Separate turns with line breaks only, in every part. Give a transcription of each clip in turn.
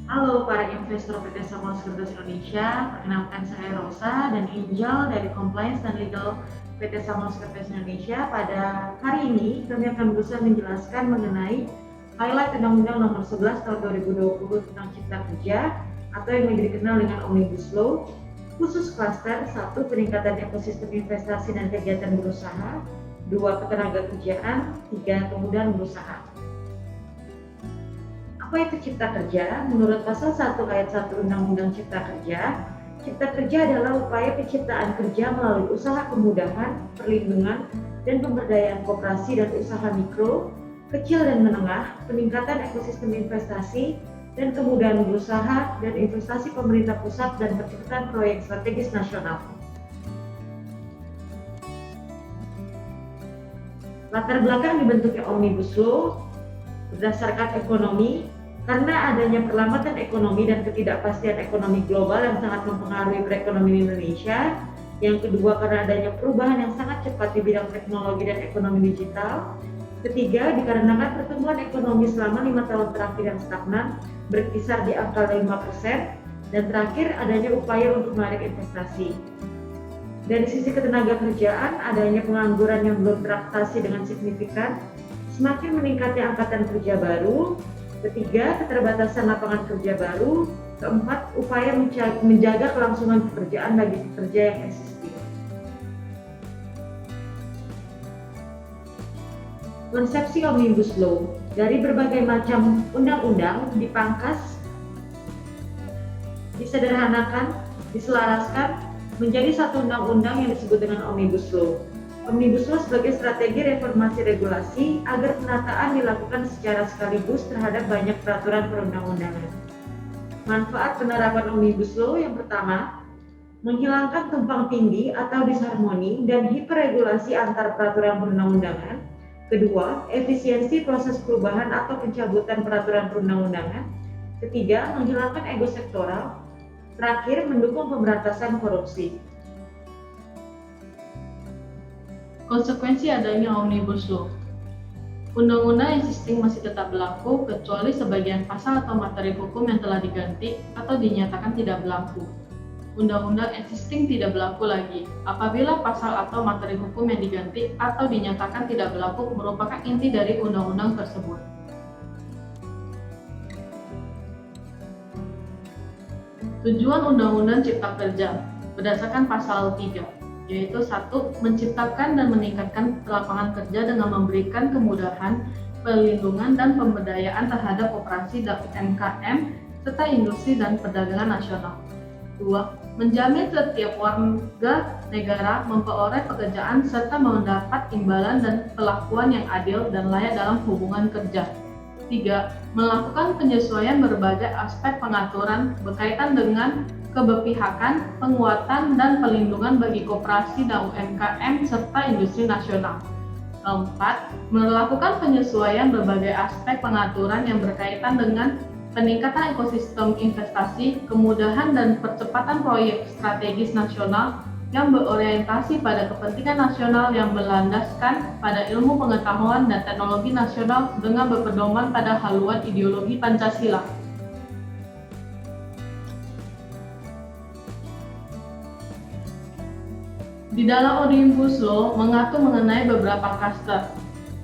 Halo para investor PT Samuel Sekuritas Indonesia, perkenalkan saya Rosa dan Angel dari Compliance dan Legal PT Samuel Sekuritas Indonesia. Pada hari ini kami akan berusaha menjelaskan mengenai highlight Undang-Undang Nomor 11 Tahun 2020 tentang Cipta Kerja atau yang lebih dikenal dengan Omnibus Law, khusus klaster 1 peningkatan ekosistem investasi dan kegiatan berusaha, 2 ketenagakerjaan, 3 kemudahan berusaha. Apa itu Cipta Kerja? Menurut Pasal 1 Ayat 1 Undang-Undang Cipta Kerja adalah upaya penciptaan kerja melalui usaha kemudahan, perlindungan, dan pemberdayaan koperasi dan usaha mikro, kecil dan menengah, peningkatan ekosistem investasi, dan kemudahan berusaha dan investasi pemerintah pusat dan percepatan proyek strategis nasional. Latar belakang dibentuknya Omnibus Law berdasarkan ekonomi, karena adanya perlambatan ekonomi dan ketidakpastian ekonomi global yang sangat mempengaruhi perekonomian Indonesia. Yang kedua, karena adanya perubahan yang sangat cepat di bidang teknologi dan ekonomi digital. Ketiga, dikarenakan pertumbuhan ekonomi selama 5 tahun terakhir yang stagnan, berkisar di angka 5%. Dan terakhir, adanya upaya untuk menarik investasi. Dari sisi ketenagakerjaan, adanya pengangguran yang belum teratasi dengan signifikan, semakin meningkatnya angkatan kerja baru. Ketiga, keterbatasan lapangan kerja baru. Keempat, upaya menjaga kelangsungan pekerjaan bagi pekerja yang existing. Konsepsi Omnibus Law dari berbagai macam undang-undang dipangkas, disederhanakan, diselaraskan menjadi satu undang-undang yang disebut dengan Omnibus Law. Omnibus Law sebagai strategi reformasi regulasi agar penataan dilakukan secara sekaligus terhadap banyak peraturan perundang-undangan. Manfaat penerapan Omnibus Law yang pertama, menghilangkan tumpang tindih atau disharmoni dan hiperregulasi antar peraturan perundang-undangan. Kedua, efisiensi proses perubahan atau pencabutan peraturan perundang-undangan. Ketiga, menghilangkan ego sektoral. Terakhir, mendukung pemberantasan korupsi.
Konsekuensi adanya Omnibus Law. Undang-undang existing masih tetap berlaku kecuali sebagian pasal atau materi hukum yang telah diganti atau dinyatakan tidak berlaku. Undang-undang existing tidak berlaku lagi apabila pasal atau materi hukum yang diganti atau dinyatakan tidak berlaku merupakan inti dari undang-undang tersebut. Tujuan Undang-Undang Cipta Kerja berdasarkan pasal 3, yaitu 1. Menciptakan dan meningkatkan lapangan kerja dengan memberikan kemudahan, perlindungan, dan pemberdayaan terhadap koperasi dan UMKM serta industri dan perdagangan nasional. 2. Menjamin setiap warga negara memperoleh pekerjaan serta mendapat imbalan dan perlakuan yang adil dan layak dalam hubungan kerja. 3. Melakukan penyesuaian berbagai aspek pengaturan berkaitan dengan keberpihakan, penguatan, dan perlindungan bagi koperasi dan UMKM serta industri nasional. 4. Melakukan penyesuaian berbagai aspek pengaturan yang berkaitan dengan peningkatan ekosistem investasi, kemudahan dan percepatan proyek strategis nasional yang berorientasi pada kepentingan nasional yang berlandaskan pada ilmu pengetahuan dan teknologi nasional dengan berpedoman pada haluan ideologi Pancasila. Di dalam Omnibus Law mengatur mengenai beberapa klaster,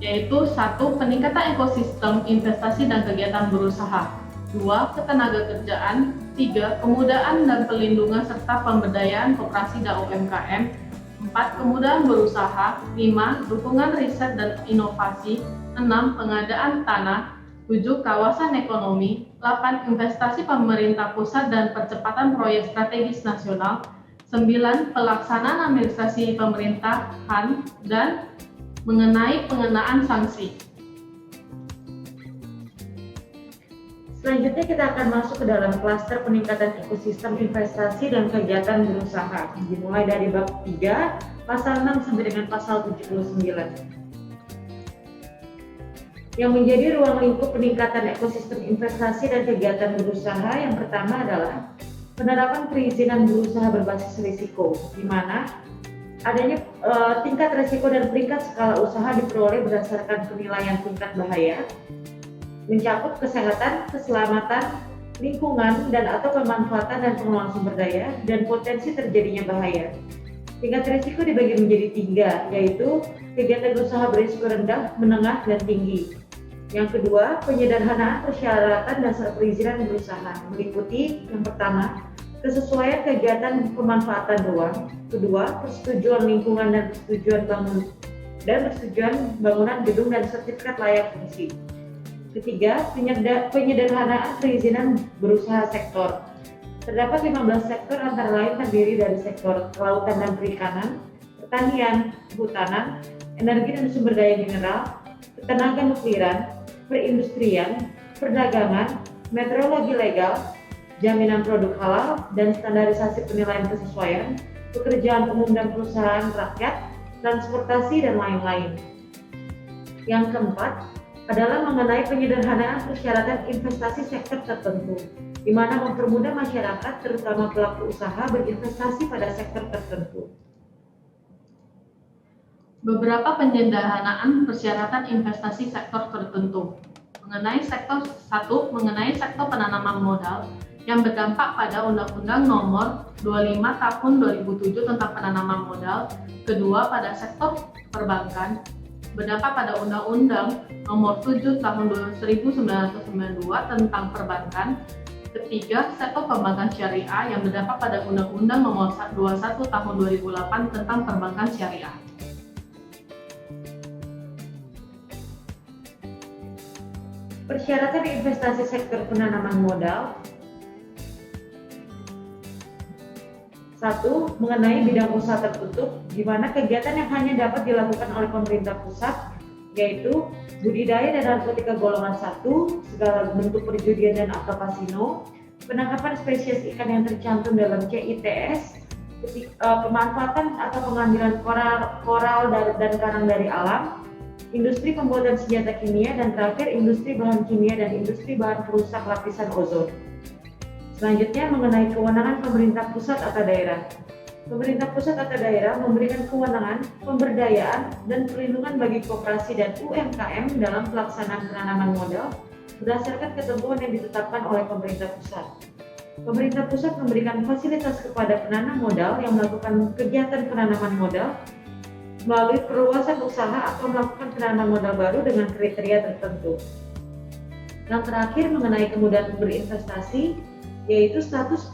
yaitu 1. Peningkatan ekosistem investasi dan kegiatan berusaha, 2. Ketenagakerjaan, 3. Kemudahan dan perlindungan serta pemberdayaan koperasi dan UMKM, 4. Kemudahan berusaha, 5. Dukungan riset dan inovasi, 6. Pengadaan tanah, 7. Kawasan ekonomi, 8. Investasi pemerintah pusat dan percepatan proyek strategis nasional, 9. Pelaksanaan administrasi pemerintahan, dan mengenai pengenaan sanksi.
Selanjutnya kita akan masuk ke dalam klaster peningkatan ekosistem investasi dan kegiatan berusaha, dimulai dari bab 3, pasal 6 sampai dengan pasal 79. Yang menjadi ruang lingkup peningkatan ekosistem investasi dan kegiatan berusaha yang pertama adalah penerapan perizinan berusaha berbasis risiko, di mana adanya tingkat risiko dan peringkat skala usaha diperoleh berdasarkan penilaian tingkat bahaya, mencakup kesehatan, keselamatan, lingkungan dan atau pemanfaatan dan pengelolaan sumber daya, dan potensi terjadinya bahaya. Tingkat risiko dibagi menjadi 3, yaitu kegiatan usaha berisiko rendah, menengah, dan tinggi. Yang kedua, penyederhanaan persyaratan dasar perizinan berusaha, meliputi yang pertama, kesesuaian kegiatan pemanfaatan ruang, kedua, persetujuan lingkungan dan persetujuan bangunan gedung dan sertifikat layak fungsi. Ketiga, penyederhanaan perizinan berusaha sektor. Terdapat 15 sektor antara lain terdiri dari sektor kelautan dan perikanan, pertanian, kehutanan, energi dan sumber daya mineral, ketenaga nukliran, perindustrian, perdagangan, meteorologi legal, jaminan produk halal, dan standarisasi penilaian kesesuaian, pekerjaan umum dan perusahaan rakyat, transportasi, dan lain-lain. Yang keempat adalah mengenai penyederhanaan persyaratan investasi sektor tertentu, di mana mempermudah masyarakat, terutama pelaku usaha, berinvestasi pada sektor tertentu.
Beberapa penyederhanaan persyaratan investasi sektor tertentu. Mengenai sektor 1, mengenai sektor penanaman modal yang berdampak pada Undang-Undang Nomor 25 Tahun 2007 tentang penanaman modal. Kedua, pada sektor perbankan berdampak pada Undang-Undang Nomor 7 Tahun 1992 tentang perbankan. Ketiga, sektor perbankan syariah yang berdampak pada Undang-Undang Nomor 21 Tahun 2008 tentang perbankan syariah.
Persyaratan investasi sektor penanaman modal. 1. Mengenai bidang usaha tertutup, di mana kegiatan yang hanya dapat dilakukan oleh pemerintah pusat, yaitu budidaya dan narkotika golongan 1, segala bentuk perjudian dan atau kasino, penangkapan spesies ikan yang tercantum dalam CITS, pemanfaatan atau pengambilan koral dan karang dari alam, industri pembuatan senjata kimia, dan terakhir industri bahan kimia dan industri bahan perusak lapisan ozon. Selanjutnya mengenai kewenangan pemerintah pusat atau daerah. Pemerintah pusat atau daerah memberikan kewenangan, pemberdayaan, dan perlindungan bagi koperasi dan UMKM dalam pelaksanaan penanaman modal berdasarkan ketentuan yang ditetapkan oleh pemerintah pusat. Pemerintah pusat memberikan fasilitas kepada penanam modal yang melakukan kegiatan penanaman modal melalui perluasan usaha atau melakukan penanaman modal baru dengan kriteria tertentu. Yang terakhir mengenai kemudahan berinvestasi, yaitu status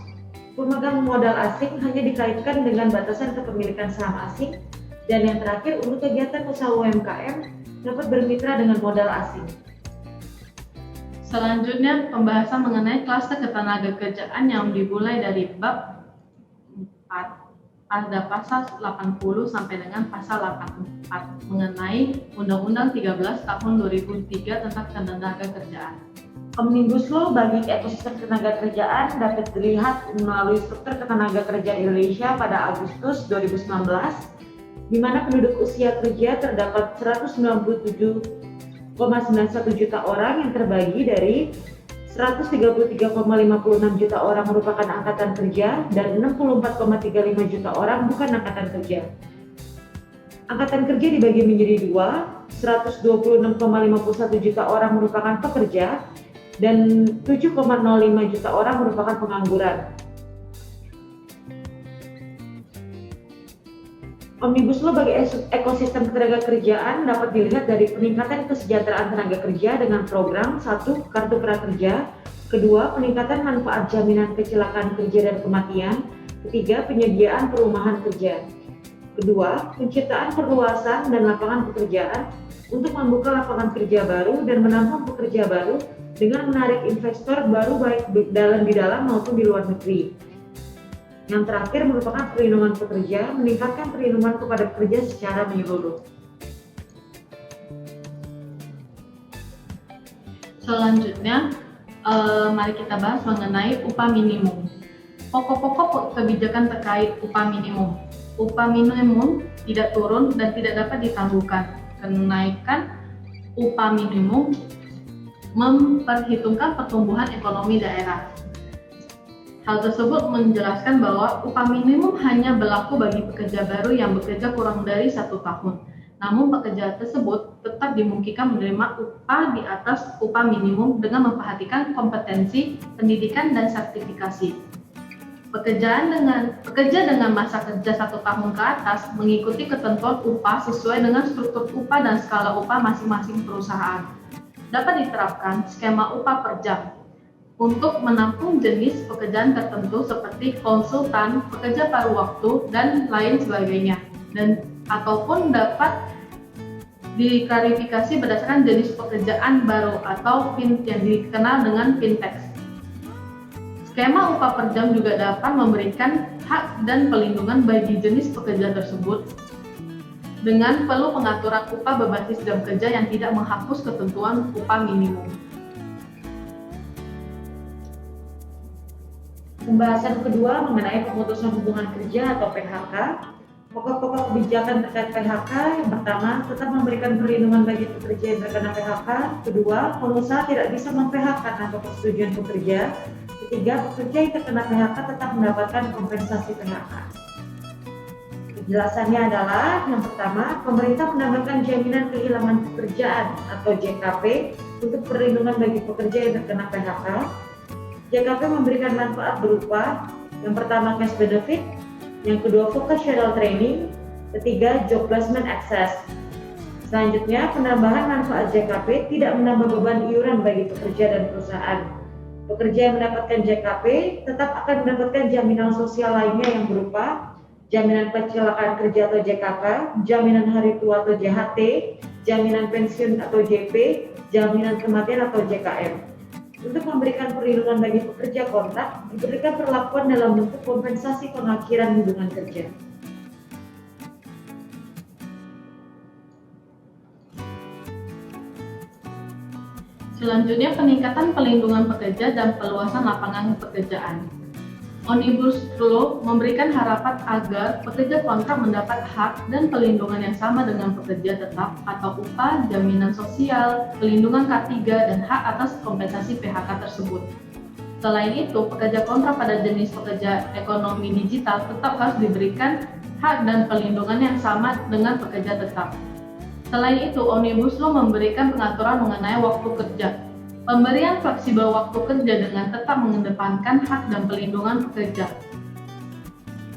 pemegang modal asing hanya dikaitkan dengan batasan kepemilikan saham asing, dan yang terakhir untuk kegiatan usaha UMKM dapat bermitra dengan modal asing.
Selanjutnya pembahasan mengenai klaster ketenagakerjaan yang dimulai dari bab 4 pada pasal 80 sampai dengan pasal 84 mengenai Undang-Undang 13 Tahun 2003 tentang ketenagakerjaan.
Omnibus Law bagi ekosistem ketenagakerjaan dapat dilihat melalui struktur ketenagakerjaan Indonesia pada Agustus 2019, di mana penduduk usia kerja terdapat 197,91 juta orang yang terbagi dari 133,56 juta orang merupakan angkatan kerja dan 64,35 juta orang bukan angkatan kerja. Angkatan kerja dibagi menjadi dua, 126,51 juta orang merupakan pekerja dan 7,05 juta orang merupakan pengangguran. Omnibus Law bagi ekosistem ketenagakerjaan dapat dilihat dari peningkatan kesejahteraan tenaga kerja dengan program 1. Kartu Prakerja, kedua, peningkatan manfaat jaminan kecelakaan kerja dan kematian, ketiga, penyediaan perumahan kerja, kedua, penciptaan perluasan dan lapangan pekerjaan untuk membuka lapangan kerja baru dan menampung pekerja baru dengan menarik investor baru baik di dalam maupun di luar negeri. Yang terakhir merupakan perlindungan pekerja, meningkatkan perlindungan kepada pekerja secara menyeluruh.
Selanjutnya, mari kita bahas mengenai upah minimum. Pokok-pokok kebijakan terkait upah minimum. Upah minimum tidak turun dan tidak dapat ditangguhkan. Kenaikan upah minimum memperhitungkan pertumbuhan ekonomi daerah. Hal tersebut menjelaskan bahwa upah minimum hanya berlaku bagi pekerja baru yang bekerja kurang dari 1 tahun Namun pekerja tersebut tetap dimungkinkan menerima upah di atas upah minimum dengan memperhatikan kompetensi, pendidikan, dan sertifikasi. Pekerja dengan masa kerja 1 tahun ke atas mengikuti ketentuan upah sesuai dengan struktur upah dan skala upah masing-masing perusahaan. Dapat diterapkan skema upah per jam untuk menampung jenis pekerjaan tertentu seperti konsultan, pekerja paruh waktu, dan lain sebagainya, dan ataupun dapat diklarifikasi berdasarkan jenis pekerjaan baru atau yang dikenal dengan fintech. Skema upah per jam juga dapat memberikan hak dan pelindungan bagi jenis pekerja tersebut dengan perlu pengaturan upah berbasis jam kerja yang tidak menghapus ketentuan upah minimum.
Pembahasan kedua mengenai pemutusan hubungan kerja atau PHK. Pokok-pokok kebijakan terkait PHK, yang pertama, tetap memberikan perlindungan bagi pekerja yang terkena PHK. Kedua, pengusaha tidak bisa mem-PHK tanpa persetujuan pekerja. Ketiga, pekerja yang terkena PHK tetap mendapatkan kompensasi PHK. Penjelasannya adalah, yang pertama, pemerintah menambahkan jaminan kehilangan pekerjaan atau JKP untuk perlindungan bagi pekerja yang terkena PHK. JKP memberikan manfaat berupa, yang pertama, cash benefit, yang kedua, vocational training, ketiga, job placement access. Selanjutnya, penambahan manfaat JKP tidak menambah beban iuran bagi pekerja dan perusahaan. Pekerja yang mendapatkan JKP tetap akan mendapatkan jaminan sosial lainnya yang berupa jaminan kecelakaan kerja atau JKK, jaminan hari tua atau JHT, jaminan pensiun atau JP, jaminan kematian atau JKM. Untuk memberikan perlindungan bagi pekerja kontrak, diberikan perlakuan dalam bentuk kompensasi pengakhiran hubungan kerja.
Selanjutnya, peningkatan pelindungan pekerja dan perluasan lapangan pekerjaan. Omnibus Law memberikan harapan agar pekerja kontrak mendapat hak dan perlindungan yang sama dengan pekerja tetap atau upah, jaminan sosial, pelindungan K3, dan hak atas kompensasi PHK tersebut. Selain itu, pekerja kontrak pada jenis pekerja ekonomi digital tetap harus diberikan hak dan perlindungan yang sama dengan pekerja tetap. Selain itu, Omnibus Law memberikan pengaturan mengenai waktu kerja. Pemberian fleksibel waktu kerja dengan tetap mengedepankan hak dan perlindungan pekerja.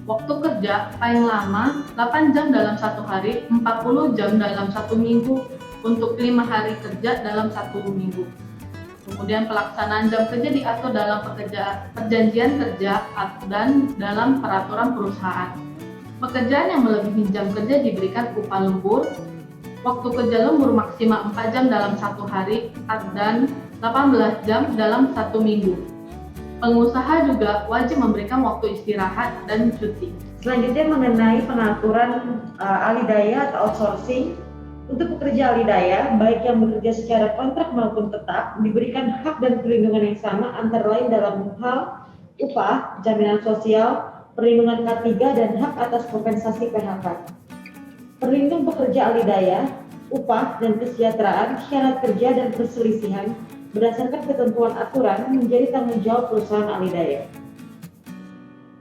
Waktu kerja paling lama 8 jam dalam 1 hari, 40 jam dalam 1 minggu untuk 5 hari kerja dalam 1 minggu. Kemudian pelaksanaan jam kerja diatur dalam perjanjian kerja dan dalam peraturan perusahaan. Pekerjaan yang melebihi jam kerja diberikan upah lembur. Waktu kerja lembur maksimal 4 jam dalam 1 hari dan 18 jam dalam 1 minggu. Pengusaha juga wajib memberikan waktu istirahat dan cuti.
Selanjutnya mengenai pengaturan alidaya atau outsourcing. Untuk pekerja alidaya, baik yang bekerja secara kontrak maupun tetap, diberikan hak dan perlindungan yang sama antara lain dalam hal upah, jaminan sosial, perlindungan K3, dan hak atas kompensasi PHK. Perlindung pekerja alidaya, upah dan kesejahteraan, syarat kerja dan perselisihan berdasarkan ketentuan aturan menjadi tanggung jawab perusahaan alidaya.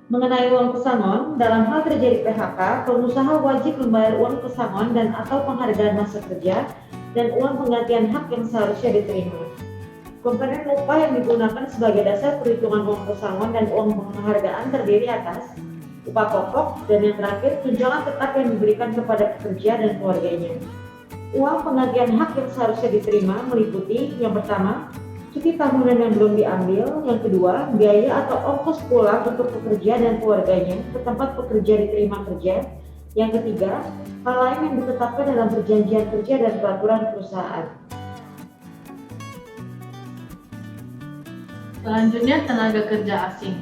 Mengenai uang pesangon, dalam hal terjadi PHK, pengusaha wajib membayar uang pesangon dan atau penghargaan masa kerja dan uang penggantian hak yang seharusnya diterima. Komponen upah yang digunakan sebagai dasar perhitungan uang pesangon dan uang penghargaan terdiri atas upah pokok, dan yang terakhir, tunjangan tetap yang diberikan kepada pekerja dan keluarganya. Uang penggantian hak yang seharusnya diterima meliputi, yang pertama, cuti tahunan yang belum diambil, yang kedua, biaya atau ongkos pulang untuk pekerja dan keluarganya ke tempat pekerja diterima kerja, yang ketiga, hal lain yang ditetapkan dalam perjanjian kerja dan peraturan perusahaan.
Selanjutnya, tenaga kerja asing.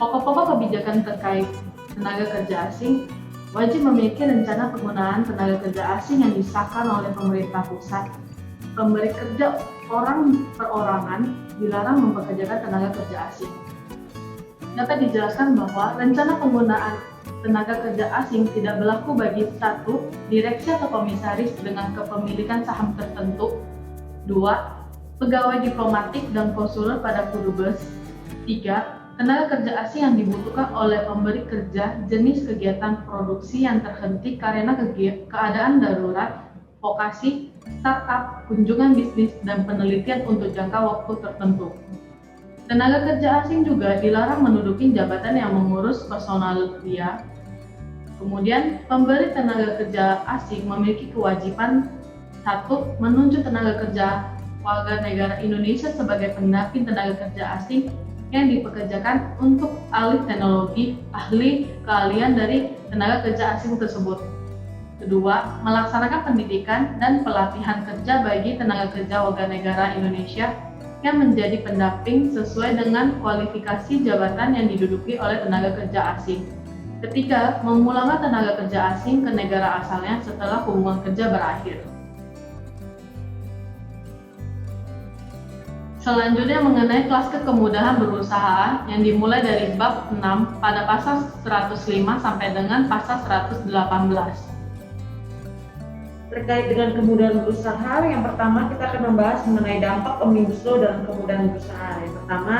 Pokok-pokok kebijakan terkait tenaga kerja asing wajib memiliki rencana penggunaan tenaga kerja asing yang disahkan oleh pemerintah pusat. Pemberi kerja orang perorangan dilarang mempekerjakan tenaga kerja asing. Dapat dijelaskan bahwa rencana penggunaan tenaga kerja asing tidak berlaku bagi 1. Direksi atau komisaris dengan kepemilikan saham tertentu. 2. Pegawai diplomatik dan konsuler pada kedubes. 3. tenaga kerja asing yang dibutuhkan oleh pemberi kerja, jenis kegiatan produksi yang terhenti karena keadaan darurat, vokasi, startup, kunjungan bisnis, dan penelitian untuk jangka waktu tertentu. Tenaga kerja asing juga dilarang menduduki jabatan yang mengurus personalia. Kemudian, pemberi tenaga kerja asing memiliki kewajiban 1. Menunjuk tenaga kerja warga negara Indonesia sebagai pendamping tenaga kerja asing yang dipekerjakan untuk alih teknologi, ahli keahlian dari tenaga kerja asing tersebut. Kedua, melaksanakan pendidikan dan pelatihan kerja bagi tenaga kerja warga negara Indonesia yang menjadi pendamping sesuai dengan kualifikasi jabatan yang diduduki oleh tenaga kerja asing. Ketiga, memulangkan tenaga kerja asing ke negara asalnya setelah hubungan kerja berakhir. Selanjutnya mengenai kelas kemudahan berusaha yang dimulai dari bab 6 pada pasal 105 sampai dengan pasal 118.
Terkait dengan kemudahan berusaha, yang pertama kita akan membahas mengenai dampak Omnibus Law dalam kemudahan berusaha. Yang pertama,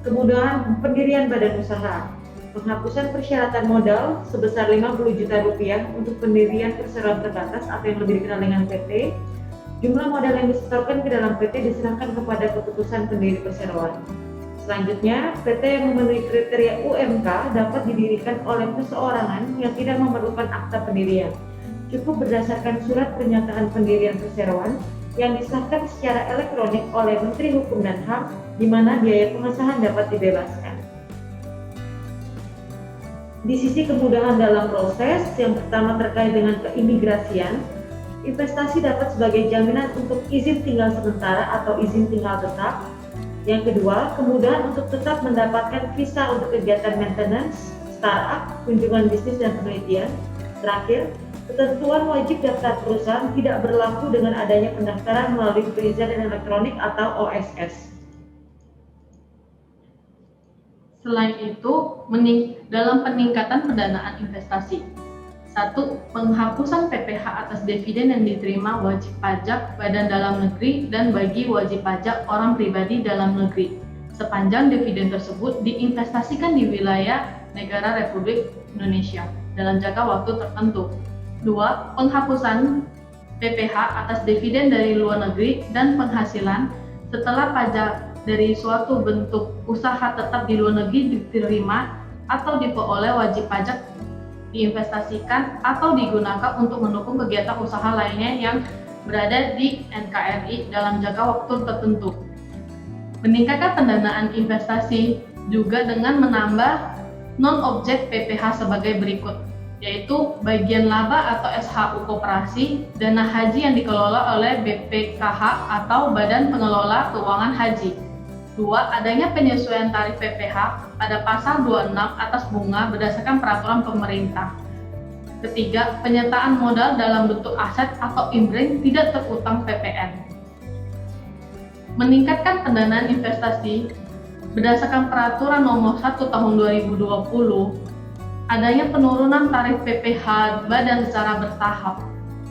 kemudahan pendirian badan usaha. Penghapusan persyaratan modal sebesar 50 juta rupiah untuk pendirian perseroan terbatas atau yang lebih dikenal dengan PT. Jumlah modal yang disetorkan ke dalam PT diserahkan kepada keputusan pendiri perseroan. Selanjutnya, PT yang memenuhi kriteria UMK dapat didirikan oleh perseorangan yang tidak memerlukan akta pendirian. Cukup berdasarkan surat pernyataan pendirian perseroan yang disahkan secara elektronik oleh Menteri Hukum dan HAM, di mana biaya pengesahan dapat dibebaskan. Di sisi kemudahan dalam proses, yang pertama terkait dengan keimigrasian, investasi dapat sebagai jaminan untuk izin tinggal sementara atau izin tinggal tetap. Yang kedua, kemudahan untuk tetap mendapatkan visa untuk kegiatan maintenance, startup, kunjungan bisnis dan penelitian. Terakhir, ketentuan wajib daftar perusahaan tidak berlaku dengan adanya pendaftaran melalui perizinan elektronik atau OSS.
Selain itu, dalam peningkatan pendanaan investasi. 1. Penghapusan PPh atas dividen yang diterima wajib pajak badan dalam negeri dan bagi wajib pajak orang pribadi dalam negeri, sepanjang dividen tersebut diinvestasikan di wilayah negara Republik Indonesia dalam jangka waktu tertentu. 2. Penghapusan PPh atas dividen dari luar negeri dan penghasilan setelah pajak dari suatu bentuk usaha tetap di luar negeri diterima atau diperoleh wajib pajak diinvestasikan atau digunakan untuk mendukung kegiatan usaha lainnya yang berada di NKRI dalam jangka waktu tertentu. Meningkatkan pendanaan investasi juga dengan menambah non-objek PPh sebagai berikut, yaitu bagian laba atau SHU koperasi, dana haji yang dikelola oleh BPKH atau Badan Pengelola Keuangan Haji. 2. Adanya penyesuaian tarif PPh pada pasal 26 atas bunga berdasarkan peraturan pemerintah. 3. Penyertaan modal dalam bentuk aset atau imbring tidak terutang PPN. Meningkatkan pendanaan investasi berdasarkan peraturan nomor 1 tahun 2020, adanya penurunan tarif PPh badan secara bertahap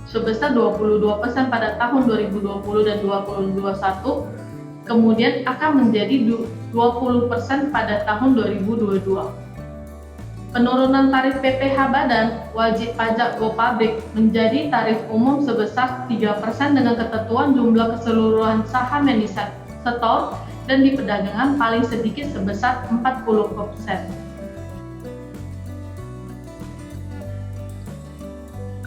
sebesar 22% pada tahun 2020 dan 2021, kemudian akan menjadi 20% pada tahun 2022. Penurunan tarif PPh badan wajib pajak go public menjadi tarif umum sebesar 3% dengan ketentuan jumlah keseluruhan saham yang disetor dan di perdagangan paling sedikit sebesar 40%.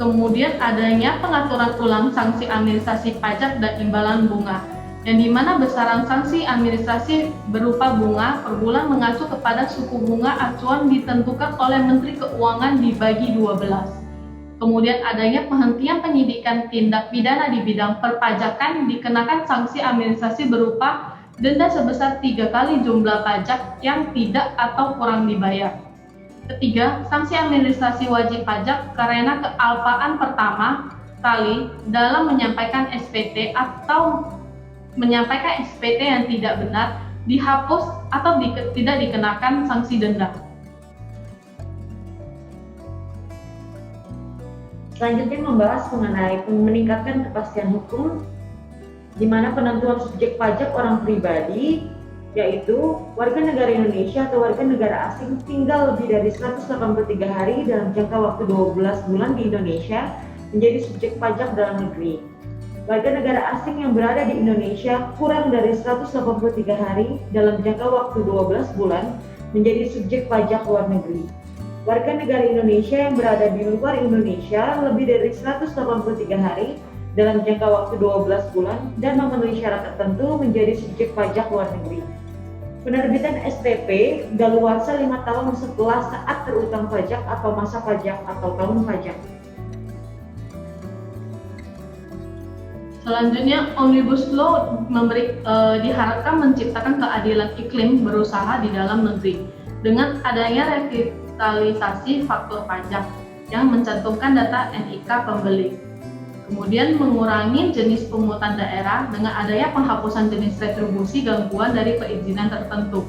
Kemudian adanya pengaturan ulang sanksi administrasi pajak dan imbalan bunga, yang dimana besaran sanksi administrasi berupa bunga per bulan mengacu kepada suku bunga acuan ditentukan oleh Menteri Keuangan dibagi 12. Kemudian adanya penghentian penyidikan tindak pidana di bidang perpajakan dikenakan sanksi administrasi berupa denda sebesar 3 kali jumlah pajak yang tidak atau kurang dibayar. Ketiga, sanksi administrasi wajib pajak karena kealpaan pertama kali dalam menyampaikan SPT atau menyampaikan SPT yang tidak benar dihapus atau tidak dikenakan sanksi denda.
Selanjutnya membahas mengenai meningkatkan kepastian hukum, di mana penentuan subjek pajak orang pribadi yaitu warga negara Indonesia atau warga negara asing tinggal lebih dari 183 hari dalam jangka waktu 12 bulan di Indonesia menjadi subjek pajak dalam negeri. Warga negara asing yang berada di Indonesia kurang dari 183 hari dalam jangka waktu 12 bulan menjadi subjek pajak luar negeri. Warga negara Indonesia yang berada di luar Indonesia lebih dari 183 hari dalam jangka waktu 12 bulan dan memenuhi syarat tertentu menjadi subjek pajak luar negeri. Penerbitan SPP daluarsa 5 tahun setelah saat terutang pajak atau masa pajak atau tahun pajak.
Selanjutnya, Omnibus Law diharapkan menciptakan keadilan iklim berusaha di dalam negeri dengan adanya revitalisasi faktur pajak yang mencantumkan data NIK pembeli. Kemudian mengurangi jenis pungutan daerah dengan adanya penghapusan jenis retribusi gangguan dari perizinan tertentu.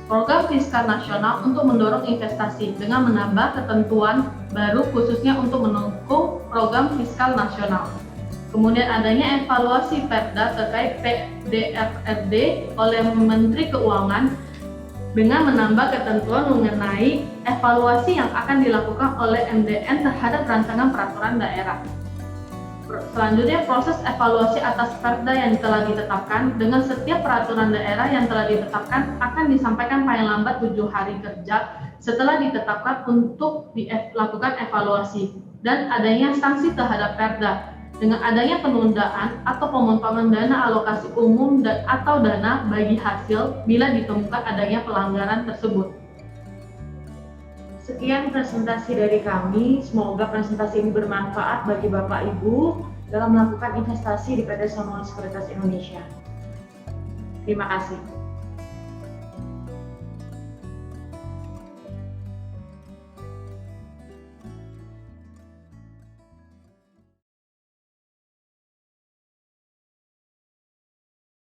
Program fiskal nasional untuk mendorong investasi dengan menambah ketentuan baru khususnya untuk mendukung program fiskal nasional. Kemudian adanya evaluasi Perda terkait PDRRD oleh Menteri Keuangan dengan menambah ketentuan mengenai evaluasi yang akan dilakukan oleh MDN terhadap rancangan peraturan daerah. Selanjutnya, proses evaluasi atas Perda yang telah ditetapkan dengan setiap peraturan daerah yang telah ditetapkan akan disampaikan paling lambat 7 hari kerja setelah ditetapkan untuk dilakukan evaluasi dan adanya sanksi terhadap Perda dengan adanya penundaan atau pemotongan dana alokasi umum dan atau dana bagi hasil bila ditemukan adanya pelanggaran tersebut.
Sekian presentasi dari kami, semoga presentasi ini bermanfaat bagi Bapak Ibu dalam melakukan investasi di PT Samuel Sekuritas Indonesia. Terima kasih.